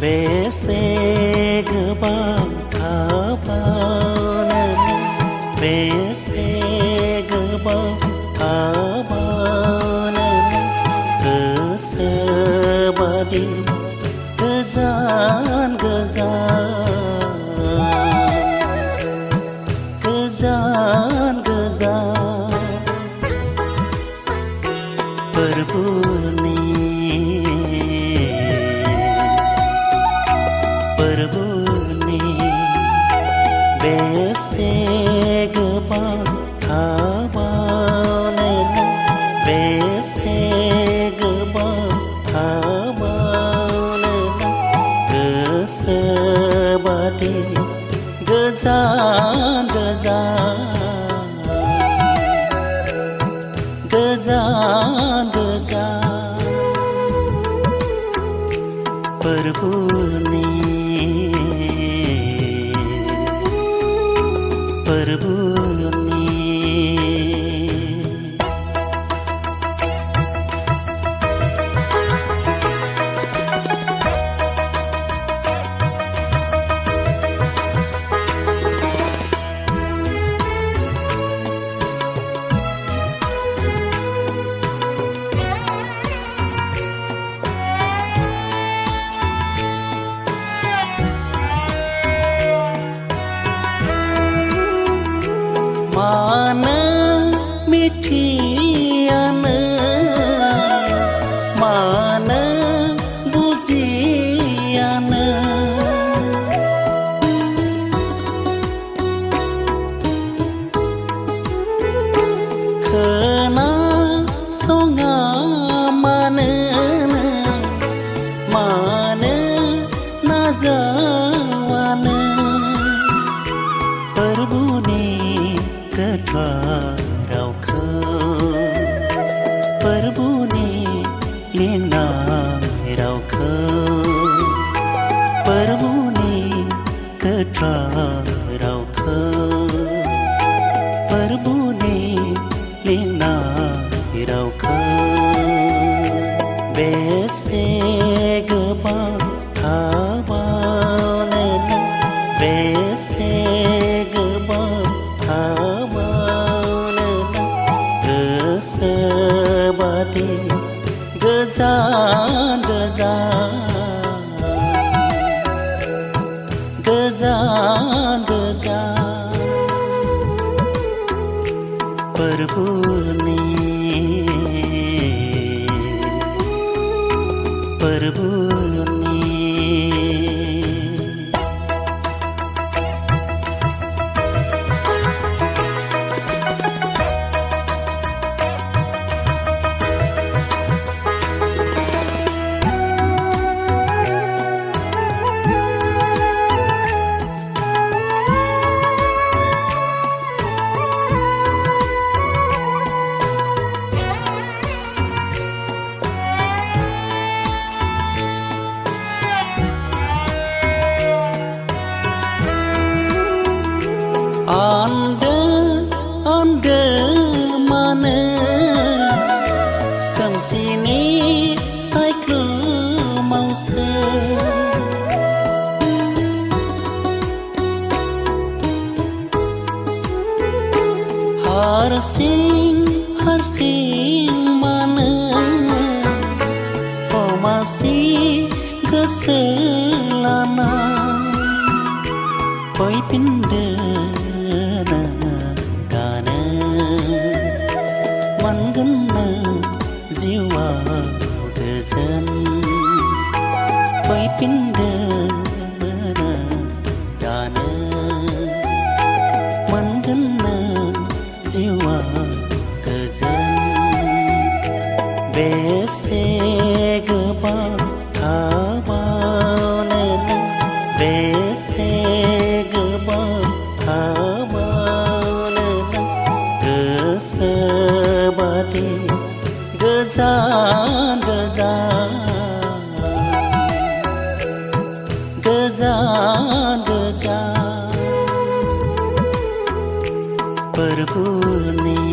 बेसे गोबां थाबावनो बेसे गोबां थाबावनो गोसोबादि गोजान गोजान फोरबोनि बेसे गोबां थाबावनो बेसे गोबां थाबावनो गोसोबादि गोजान फोरबोनि मानो मिथियानो मानो बुजियानो खोनासङा मानो नाजावानो फोरबोनि रावखौ फोरबोनि लिंनाय रावखौ फोरबोनि रावखौ फोरबोनि लिंनाय रावखौ बेसे गोबां थाबावनो बेसे गोबां गोसोबादि गोजान फोरबोनि आन्दो मानो खोमसिनि सायख्लुमावसो हारसिं मानो अमासि गोसो लाना फैफिनदो मोनगोननो जिउआव गोजोन फैफिनदो दानो मोनगोननो जिउआव गोजोन बेसे गोबां थाबावनो बेसे गोबां थाबावनो गोसोबादि गोजान फोरबोनि